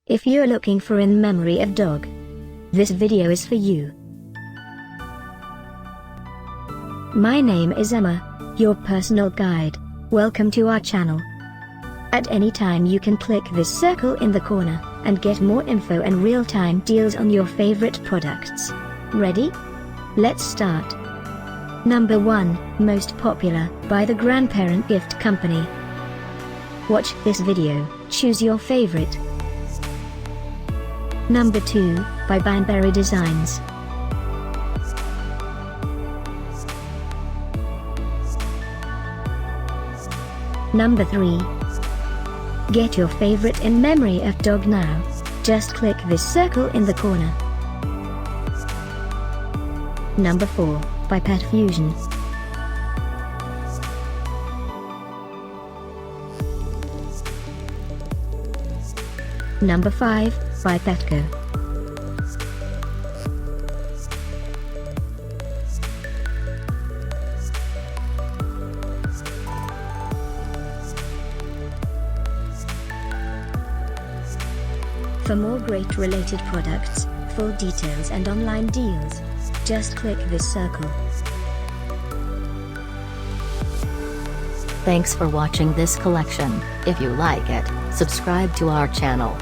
If you're looking for in memory of dog, this video is for you. My name is Emma, your personal guide. Welcome to our channel. At any time you can click this circle in the corner, and get more info and real-time deals on your favorite products. Ready? Let's start. Number 1, Most Popular, by the Grandparent Gift Company. Watch this video, choose your favorite. Number 2, by Banberry Designs. Number 3. Get your favorite in memory of dog now. Just click this circle in the corner. Number 4, by PetFusion. Number 5, by Petco. For more great related products, full details and online deals, just click this circle. Thanks for watching this collection. If you like it, subscribe to our channel.